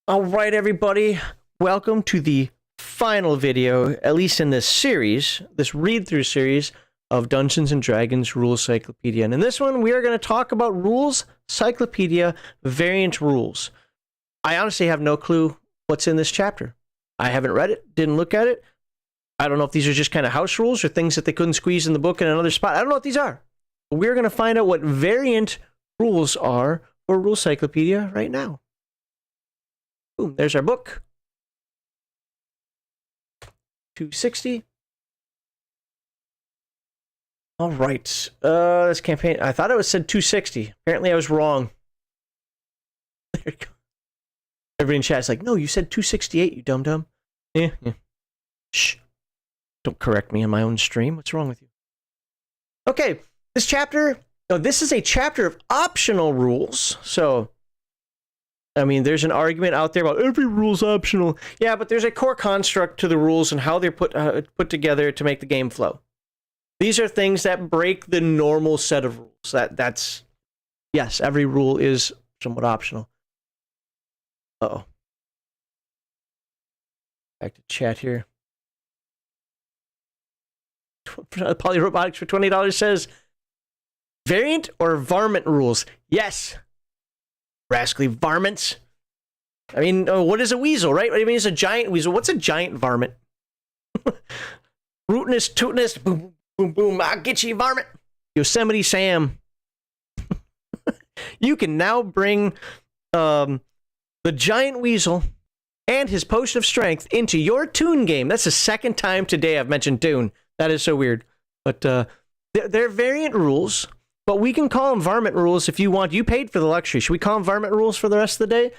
All right, everybody. Welcome to the final video, at least in this series, this read-through series of Dungeons & Dragons Rules Cyclopedia. And in this one, we are going to talk about Rules Cyclopedia Variant Rules. I honestly have no clue what's in this chapter. I haven't read it, didn't look at it. I don't know if these are just kind of house rules or things that they couldn't squeeze in the book in another spot. I don't know what these are. But we're going to find out what variant rules are for Rules Cyclopedia right now. Boom, there's our book. 260. All right. This campaign, I thought it was said 260. Apparently I was wrong. There you go. Everybody in chat's like, no, you said 268, you dum-dum. Yeah. Shh. Don't correct me on my own stream. What's wrong with you? Okay, this is a chapter of optional rules. So, I mean, there's an argument out there about every rule's optional. Yeah, but there's a core construct to the rules and how they're put together to make the game flow. These are things that break the normal set of rules. That's yes, every rule is somewhat optional. Uh-oh. Back to chat here. Polyrobotics for $20 says, variant or varmint rules? Yes. Rascally varmints. I mean, what is a weasel, right? I mean, it's a giant weasel. What's a giant varmint? Rootinest, tootinest, boom, boom, boom, I'll get you, varmint. Yosemite Sam. You can now bring the giant weasel and his potion of strength into your Toon game. That's the second time today I've mentioned Toon. That is so weird. But they're variant rules. But we can call them varmint rules if you want. You paid for the luxury. Should we call them varmint rules for the rest of the day?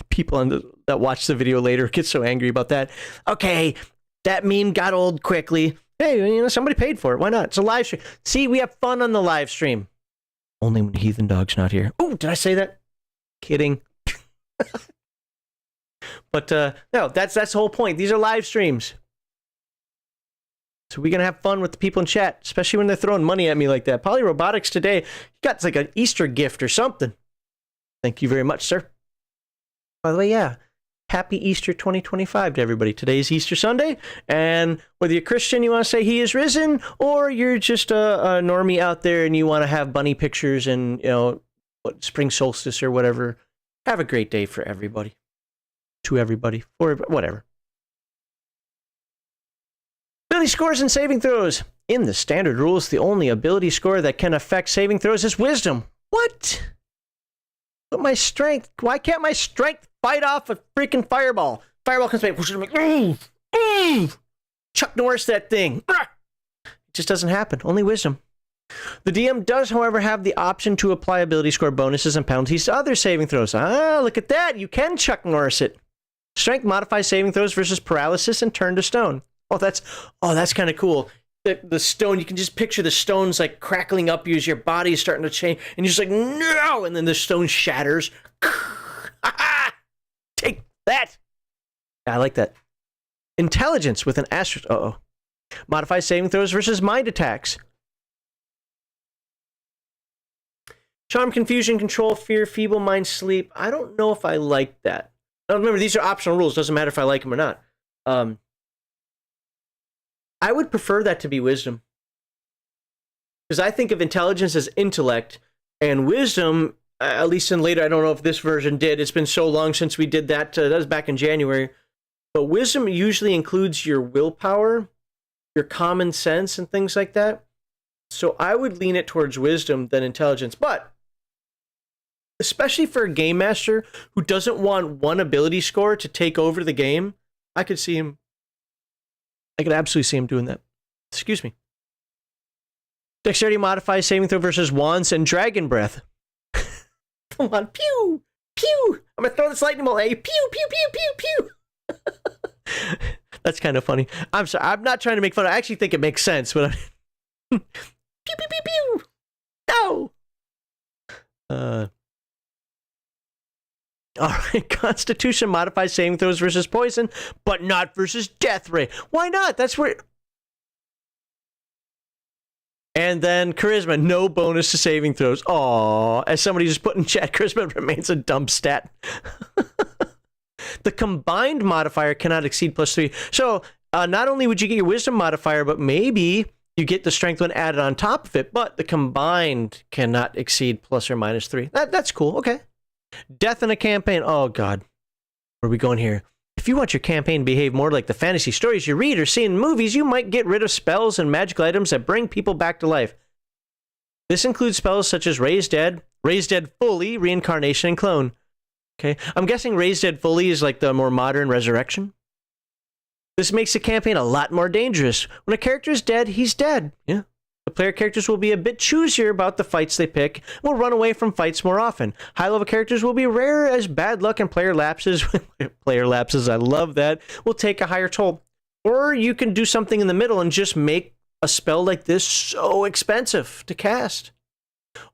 People that watch the video later get so angry about that. Okay, that meme got old quickly. Hey, somebody paid for it. Why not? It's a live stream. See, we have fun on the live stream. Only when Heathen Dog's not here. Oh, did I say that? Kidding. But no, that's the whole point. These are live streams. So we're going to have fun with the people in chat, especially when they're throwing money at me like that. Polyrobotics today, you got like an Easter gift or something. Thank you very much, sir. By the way, yeah, happy Easter 2025 to everybody. Today's Easter Sunday, and whether you're Christian, you want to say he is risen, or you're just a normie out there and you want to have bunny pictures and, spring solstice or whatever, have a great day for everybody. To everybody. For whatever. Ability scores and saving throws. In the standard rules, the only ability score that can affect saving throws is wisdom. What? But my strength, why can't my strength fight off a freaking fireball? Fireball comes back, Chuck Norris that thing. It just doesn't happen. Only wisdom. The DM does, however, have the option to apply ability score bonuses and penalties to other saving throws. Ah, look at that. You can Chuck Norris it. Strength modifies saving throws versus paralysis and turn to stone. Oh, that's kind of cool. The stone, you can just picture the stones like crackling up you as your body is starting to change, and you're just like, no! And then the stone shatters. Take that! I like that. Intelligence with an asterisk. Uh-oh. Modifies saving throws versus mind attacks. Charm, confusion, control, fear, feeble mind, sleep. I don't know if I like that. Now, remember, these are optional rules. Doesn't matter if I like them or not. I would prefer that to be wisdom. Because I think of intelligence as intellect, and wisdom, at least in later, I don't know if this version did. It's been so long since we did that. That was back in January. But wisdom usually includes your willpower, your common sense, and things like that. So I would lean it towards wisdom than intelligence. But especially for a game master who doesn't want one ability score to take over the game, I could absolutely see him doing that. Excuse me. Dexterity modifies saving throw versus wands and dragon breath. Come on, pew, pew. I'm gonna throw this lightning bolt at you. Pew, pew, pew, pew, pew. That's kind of funny. I'm sorry. I'm not trying to make fun. I actually think it makes sense, but pew, pew, pew, pew. No. All right, Constitution modifies saving throws versus poison, but not versus death ray. Why not? That's where. And then charisma, no bonus to saving throws. Aww, as somebody just put in chat, charisma remains a dumb stat. The combined modifier cannot exceed +3. So not only would you get your wisdom modifier, but maybe you get the strength one added on top of it, but the combined cannot exceed ±3. That's cool. Okay. Death in a campaign. Oh, God. Where are we going here? If you want your campaign to behave more like the fantasy stories you read or see in movies, you might get rid of spells and magical items that bring people back to life. This includes spells such as Raise Dead Fully, Reincarnation, and Clone. Okay, I'm guessing Raise Dead Fully is like the more modern Resurrection. This makes the campaign a lot more dangerous. When a character is dead, he's dead. Yeah. The player characters will be a bit choosier about the fights they pick and will run away from fights more often. High-level characters will be rare as bad luck and player lapses, I love that, will take a higher toll. Or you can do something in the middle and just make a spell like this so expensive to cast.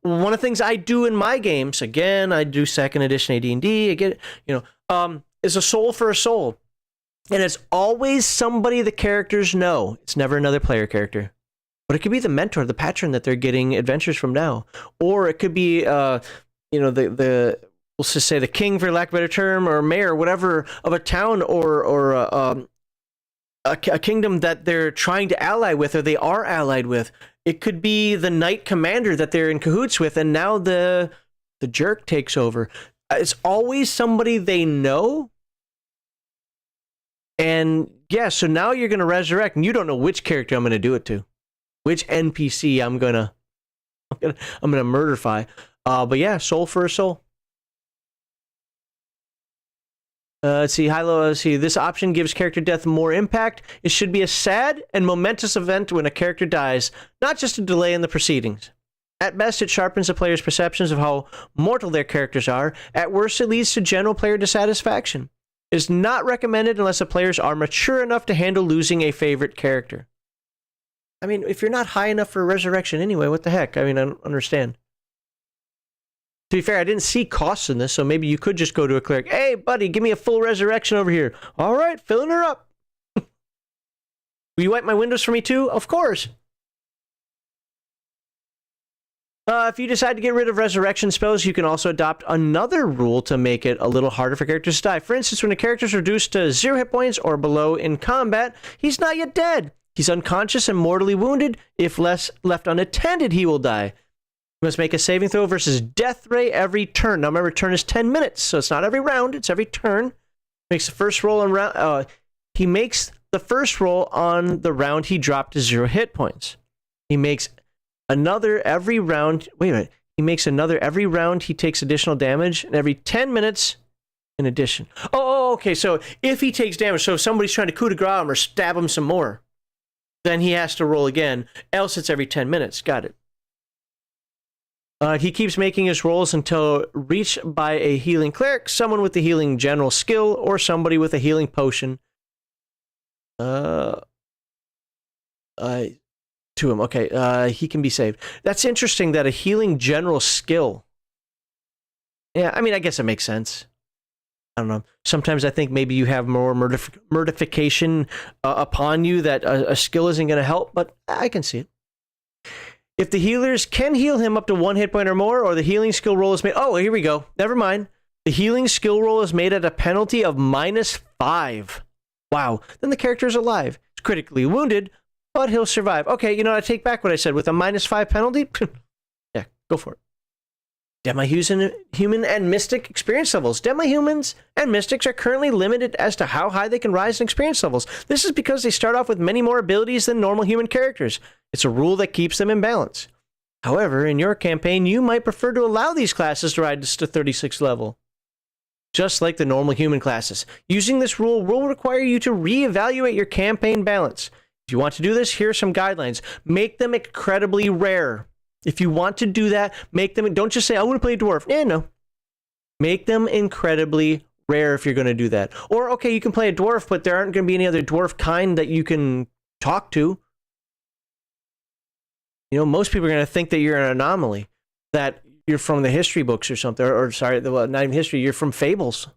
One of the things I do in my games, again, I do 2nd edition AD&D, I get, is a soul for a soul. And it's always somebody the characters know. It's never another player character. But it could be the mentor, the patron that they're getting adventures from now. Or it could be, let's just say the king, for lack of a better term, or mayor, whatever, of a town or a kingdom that they're trying to ally with or they are allied with. It could be the knight commander that they're in cahoots with, and now the jerk takes over. It's always somebody they know. And yeah, so now you're going to resurrect, and you don't know which character I'm going to do it to. Which NPC I'm gonna murderify. But yeah, soul for a soul. Let's see, this option gives character death more impact. It should be a sad and momentous event when a character dies, not just a delay in the proceedings. At best, it sharpens the player's perceptions of how mortal their characters are. At worst, it leads to general player dissatisfaction. It is not recommended unless the players are mature enough to handle losing a favorite character. I mean, if you're not high enough for resurrection anyway, what the heck? I mean, I don't understand. To be fair, I didn't see costs in this, so maybe you could just go to a cleric. Hey, buddy, give me a full resurrection over here. All right, filling her up. Will you wipe my windows for me too? Of course. If you decide to get rid of resurrection spells, you can also adopt another rule to make it a little harder for characters to die. For instance, when a character is reduced to 0 hit points or below in combat, he's not yet dead. He's unconscious and mortally wounded. If left unattended, he will die. You must make a saving throw versus death ray every turn. Now remember, turn is 10 minutes, so it's not every round, it's every turn. Makes the first roll on round. He makes the first roll on the round he dropped to 0 hit points. He makes another every round. Wait a minute. He makes another every round he takes additional damage, and every 10 minutes in addition. Oh, okay. So if he takes damage, so if somebody's trying to coup de grace him or stab him some more, then he has to roll again. Else it's every 10 minutes. Got it. He keeps making his rolls until reached by a healing cleric, someone with a healing general skill, or somebody with a healing potion. To him. Okay. He can be saved. That's interesting that a healing general skill. Yeah, I mean, I guess it makes sense. I don't know. Sometimes I think maybe you have more mortification upon you that a skill isn't going to help, but I can see it. If the healers can heal him up to 1 hit point or more, or the healing skill roll is made... Oh, here we go. Never mind. The healing skill roll is made at a penalty of -5. Wow. Then the character is alive. He's critically wounded, but he'll survive. Okay, you know, I take back what I said. With a -5 penalty, yeah, go for it. Demi-human and mystic experience levels. Demi-humans and mystics are currently limited as to how high they can rise in experience levels. This is because they start off with many more abilities than normal human characters. It's a rule that keeps them in balance. However, in your campaign, you might prefer to allow these classes to rise to 36th level, just like the normal human classes. Using this rule will require you to reevaluate your campaign balance. If you want to do this, here are some guidelines. Make them incredibly rare. If you want to do that, make them, don't just say, I want to play a dwarf. No. Make them incredibly rare if you're going to do that. Or, okay, you can play a dwarf, but there aren't going to be any other dwarf kind that you can talk to. You know, most people are going to think that you're an anomaly, that you're from the history books or something, or sorry, not even history, you're from fables.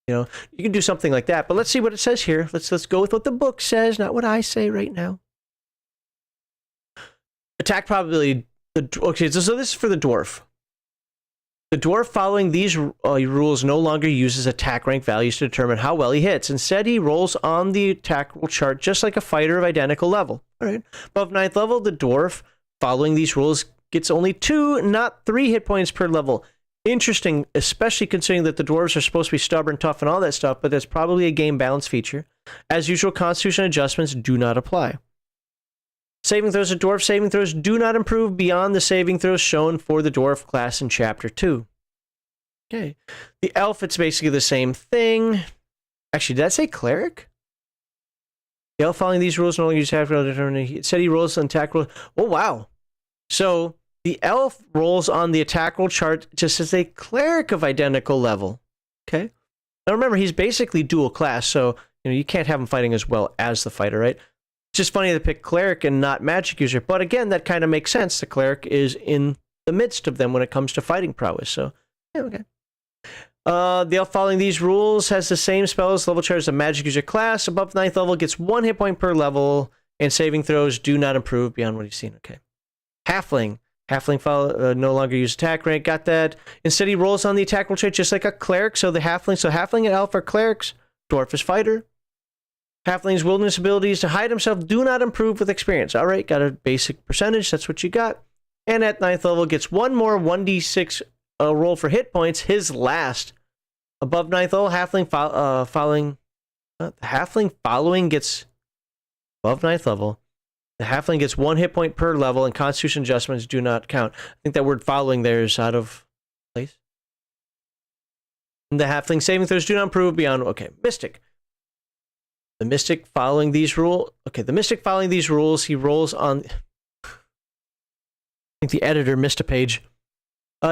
You know, you can do something like that. But let's see what it says here. Let's go with what the book says, not what I say right now. Attack probability. Okay, so this is for the dwarf. The dwarf following these rules no longer uses attack rank values to determine how well he hits. Instead, he rolls on the attack roll chart just like a fighter of identical level. All right. Above 9th level, the dwarf following these rules gets only 2, not 3 hit points per level. Interesting, especially considering that the dwarves are supposed to be stubborn, tough, and all that stuff, but that's probably a game balance feature. As usual, constitution adjustments do not apply. Saving throws of dwarf saving throws do not improve beyond the saving throws shown for the dwarf class in Chapter 2. Okay. The elf, it's basically the same thing. Actually, did I say cleric? The elf following these rules no longer use attack roll to determine. It said he rolls on attack roll. Oh, wow. So the elf rolls on the attack roll chart just as a cleric of identical level. Okay. Now remember, he's basically dual class, so you can't have him fighting as well as the fighter, right? It's just funny to pick cleric and not magic user, but again, that kind of makes sense. The cleric is in the midst of them when it comes to fighting prowess, so yeah, okay. The elf following these rules has the same spells level chart as a magic user class. Above 9th level gets 1 hit point per level, and saving throws do not improve beyond what you've seen. Okay. Halfling. Halfling no longer use attack rank. Got that. Instead, he rolls on the attack roll chart just like a cleric. So halfling and elf are clerics. Dwarf is fighter. Halfling's wilderness abilities to hide himself do not improve with experience. All right, got a basic percentage. That's what you got. And at 9th level, gets 1 more 1d6 roll for hit points. His last. Above 9th level, halfling following gets above 9th level. The halfling gets 1 hit point per level, and constitution adjustments do not count. I think that word following there is out of place. And the halfling saving throws do not improve beyond. Okay, mystic. The mystic following these rules. Okay, the mystic following these rules, he rolls on. I think the editor missed a page.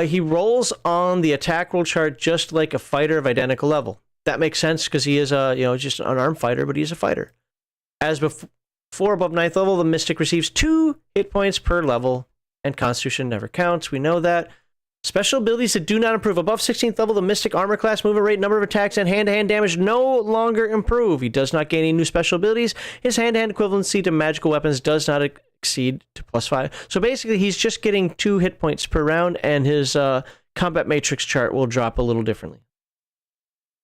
He rolls on the attack roll chart just like a fighter of identical level. That makes sense because he is just an unarmed fighter, but he's a fighter. As before, above 9th level, the mystic receives 2 hit points per level, and constitution never counts. We know that. Special abilities that do not improve. Above 16th level, the Mystic armor class, movement rate, number of attacks, and hand-to-hand damage no longer improve. He does not gain any new special abilities. His hand-to-hand equivalency to magical weapons does not exceed to +5. So basically, he's just getting 2 hit points per round, and his combat matrix chart will drop a little differently.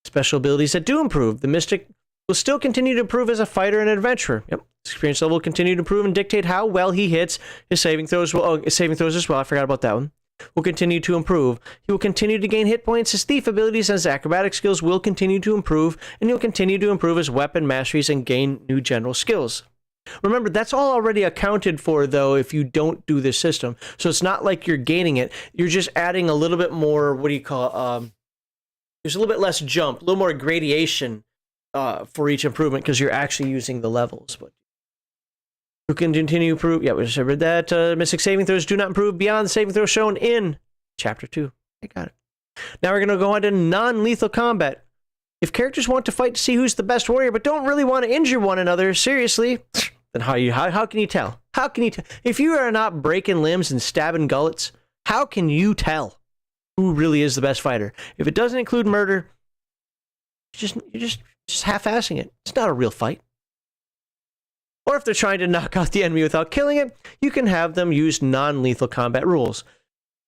Special abilities that do improve. The Mystic will still continue to improve as a fighter and adventurer. Yep. Experience level will continue to improve and dictate how well he hits. His saving throws as well. I forgot about that one. Will continue to improve. He will continue to gain hit points. His thief abilities and his acrobatic skills will continue to improve, and he'll continue to improve his weapon masteries and gain new general skills. Remember, that's all already accounted for, though, if you don't do this system. So it's not like you're gaining it. You're just adding a little bit more, there's a little bit less jump, a little more gradation for each improvement because you're actually using the levels. But who can continue to improve? Yeah, we just read that. Mystic saving throws do not improve beyond the saving throws shown in Chapter 2. I got it. Now we're going to go on to non-lethal combat. If characters want to fight to see who's the best warrior, but don't really want to injure one another, seriously, then how can you tell? How can you tell? If you are not breaking limbs and stabbing gullets, how can you tell who really is the best fighter? If it doesn't include murder, you're just half-assing it. It's not a real fight. Or if they're trying to knock out the enemy without killing it, you can have them use non-lethal combat rules.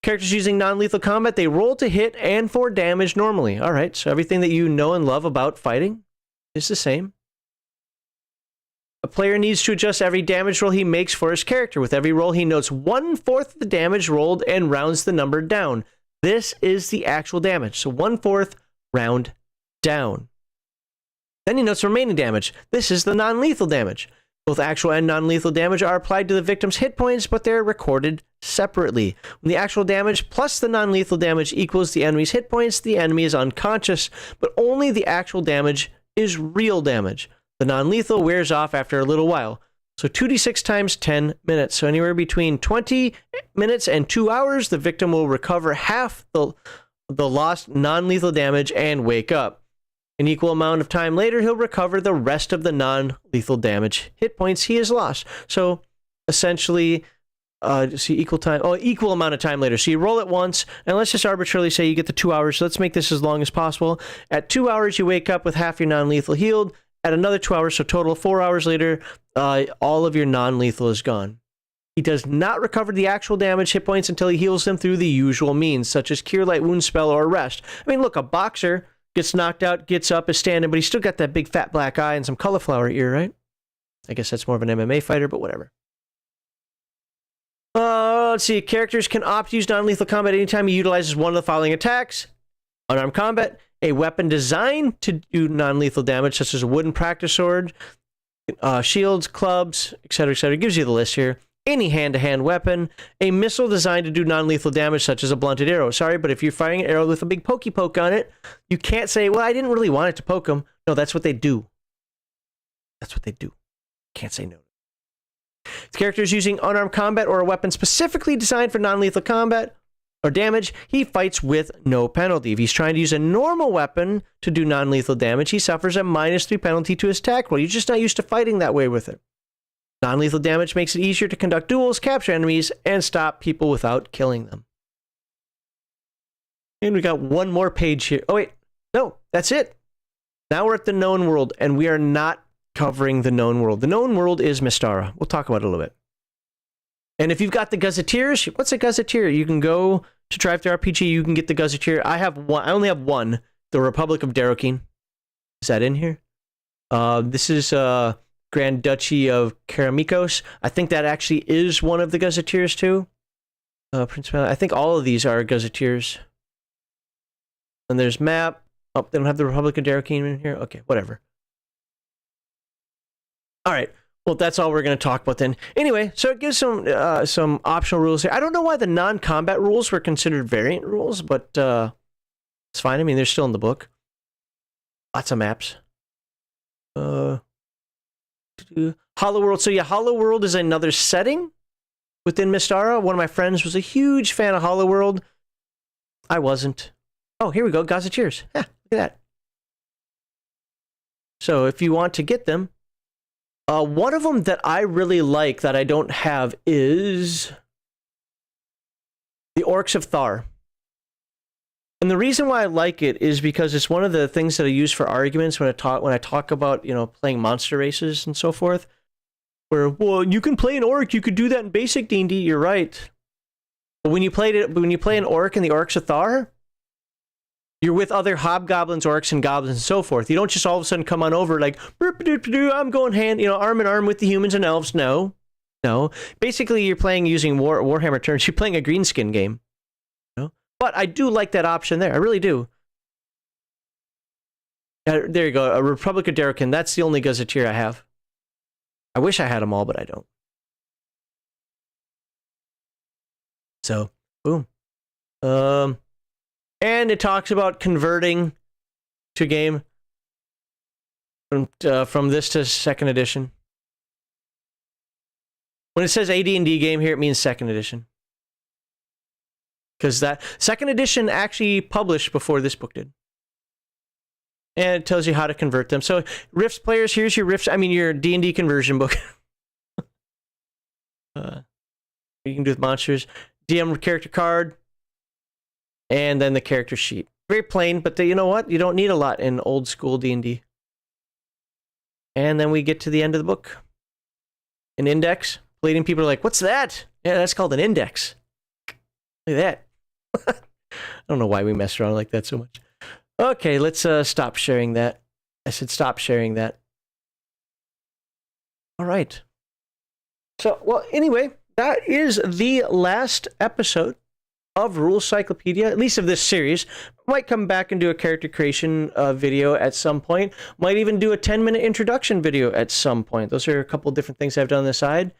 Characters using non-lethal combat, they roll to hit and for damage normally. All right, so everything that you know and love about fighting is the same. A player needs to adjust every damage roll he makes for his character. With every roll, he notes 1/4 of the damage rolled and rounds the number down. This is the actual damage, so 1/4 round down. Then he notes remaining damage. This is the non-lethal damage. Both actual and non-lethal damage are applied to the victim's hit points, but they're recorded separately. When the actual damage plus the non-lethal damage equals the enemy's hit points, the enemy is unconscious, but only the actual damage is real damage. The non-lethal wears off after a little while. So 2d6 times 10 minutes. So anywhere between 20 minutes and 2 hours, the victim will recover half the lost non-lethal damage and wake up. An equal amount of time later, he'll recover the rest of the non-lethal damage hit points he has lost. So essentially, equal amount of time later. So you roll it once, and let's just arbitrarily say you get the 2 hours. So let's make this as long as possible. At 2 hours, you wake up with half your non-lethal healed. At another 2 hours, so total 4 hours later, all of your non-lethal is gone. He does not recover the actual damage hit points until he heals them through the usual means, such as Cure Light Wound Spell or Rest. I mean, look, a boxer gets knocked out, gets up, is standing, but he's still got that big fat black eye and some cauliflower ear, right? I guess that's more of an MMA fighter, but whatever. Let's see. Characters can opt to use non-lethal combat anytime he utilizes one of the following attacks. Unarmed combat, a weapon designed to do non-lethal damage, such as a wooden practice sword, shields, clubs, etc., etc. It gives you the list here. Any hand-to-hand weapon, a missile designed to do non-lethal damage, such as a blunted arrow. Sorry, but if you're firing an arrow with a big pokey poke on it, you can't say, well, I didn't really want it to poke him. No, that's what they do. That's what they do. Can't say no. If the character is using unarmed combat or a weapon specifically designed for non-lethal combat or damage, he fights with no penalty. If he's trying to use a normal weapon to do non-lethal damage, he suffers a -3 penalty to his attack roll. You're just not used to fighting that way with it. Non-lethal damage makes it easier to conduct duels, capture enemies, and stop people without killing them. And we got one more page here. Oh, wait. No, that's it. Now we're at the known world, and we are not covering the known world. The known world is Mystara. We'll talk about it a little bit. And if you've got the Gazetteers, what's a Gazetteer? You can go to Drive Thru RPG, you can get the Gazetteer. I have one. I only have one. The Republic of Darokeen. Is that in here? This is Grand Duchy of Karamikos. I think that actually is one of the Gazetteers too. I think all of these are Gazetteers. And there's map. Oh, they don't have the Republic of Darokeen in here? Okay, whatever. All right. Well, that's all we're going to talk about then. Anyway, so it gives some optional rules here. I don't know why the non-combat rules were considered variant rules, but it's fine. I mean, they're still in the book. Lots of maps. Hollow World. So yeah, Hollow World is another setting within Mystara. One of my friends was a huge fan of Hollow World. I wasn't. Oh, here we go. Gazetteers. Yeah, look at that. So if you want to get them, one of them that I really like that I don't have is the Orcs of Thar. And the reason why I like it is because it's one of the things that I use for arguments when I talk about, you know, playing monster races and so forth. Where, well, you can play an orc, you could do that in basic D&D. You're right. But when you play an orc in the Orcs of Thar, you're with other hobgoblins, orcs, and goblins and so forth. You don't just all of a sudden come on over like, I'm going arm in arm with the humans and elves. No. Basically, you're playing using Warhammer terms. You're playing a greenskin game. But I do like that option there. I really do. There you go. A Republic of Darokeen. That's the only Gazetteer I have. I wish I had them all, but I don't. So, boom. And it talks about converting to game from this to second edition. When it says AD&D game here, it means second edition. Because that second edition actually published before this book did. And it tells you how to convert them. So, Rifts players, here's your Rifts, your D&D conversion book. You can do with monsters. DM character card. And then the character sheet. Very plain, but you know what? You don't need a lot in old school D&D. And then we get to the end of the book. An index. Leading people are like, what's that? Yeah, that's called an index. Look at that. I don't know why we mess around like that so much. Okay, let's stop sharing that. I said stop sharing that. All right. So, well, anyway, that is the last episode of Rules Cyclopedia, at least of this series. Might come back and do a character creation video at some point. Might even do a 10-minute introduction video at some point. Those are a couple different things I've done on the side.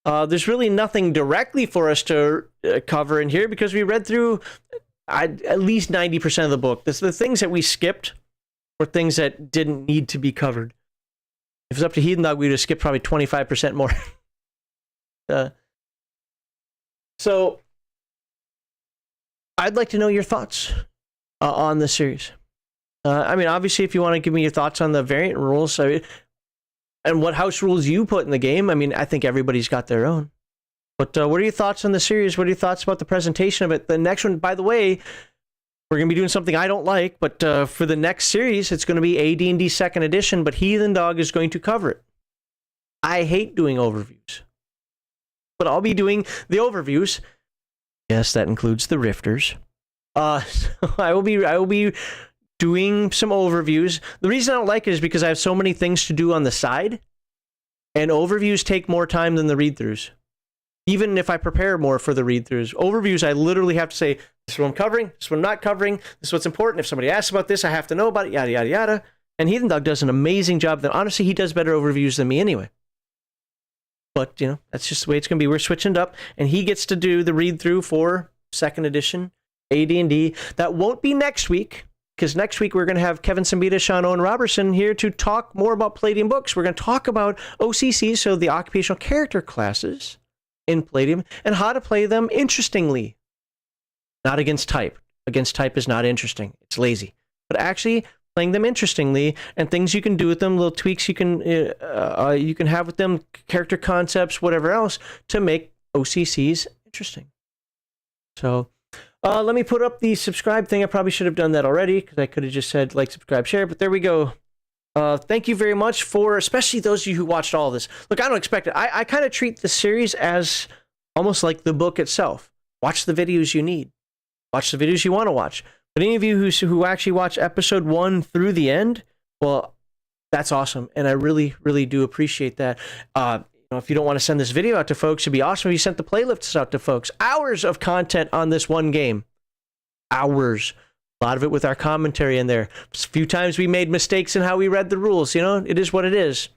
There's really nothing directly for us to cover in here because we read through at least 90% of the book. The things that we skipped were things that didn't need to be covered. If it's up to Heathen Dog, we'd have skipped probably 25% more. So, I'd like to know your thoughts on this series. Obviously, if you want to give me your thoughts on the variant rules, and what house rules you put in the game, I think everybody's got their own. But what are your thoughts on the series? What are your thoughts about the presentation of it? The next one, by the way, we're going to be doing something I don't like, but for the next series, it's going to be AD&D 2nd Edition, but Heathen Dog is going to cover it. I hate doing overviews. but I'll be doing the overviews. Yes, that includes the Rifters. So I will be doing some overviews. The reason I don't like it is because I have so many things to do on the side, and overviews take more time than the read-throughs. Even if I prepare more for the read-throughs, overviews, I literally have to say, this is what I'm covering, this is what I'm not covering, this is what's important. If somebody asks about this, I have to know about it, yada, yada, yada. And Heathen Dog does an amazing job. That honestly, he does better overviews than me anyway. But, you know, that's just the way it's going to be. We're switching it up, and he gets to do the read-through for 2nd edition AD&D. That won't be next week, because next week we're going to have Kevin Sambita, Sean Owen Robertson here to talk more about Palladium books. We're going to talk about OCCs, so the occupational character classes in Palladium, and how to play them interestingly. Not against type. Against type is not interesting. It's lazy. But actually playing them interestingly, and things you can do with them, little tweaks you can have with them, character concepts, whatever else, to make OCCs interesting. So let me put up the subscribe thing. I probably should have done that already, because I could have just said like, subscribe, share, but there we go. Thank you very much for, especially those of you who watched all of this. Look, I don't expect it. I kind of treat the series as almost like the book itself. Watch the videos you need. Watch the videos you want to watch. But any of you who actually watch episode 1 through the end, well, that's awesome. And I really, really do appreciate that. If you don't want to send this video out to folks, it'd be awesome if you sent the playlists out to folks. Hours of content on this one game. Hours. A lot of it with our commentary in there. A few times we made mistakes in how we read the rules. It is what it is.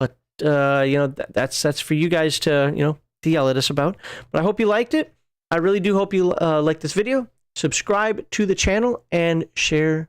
But, that's for you guys to yell at us about. But I hope you liked it. I really do hope you like this video. Subscribe to the channel and share.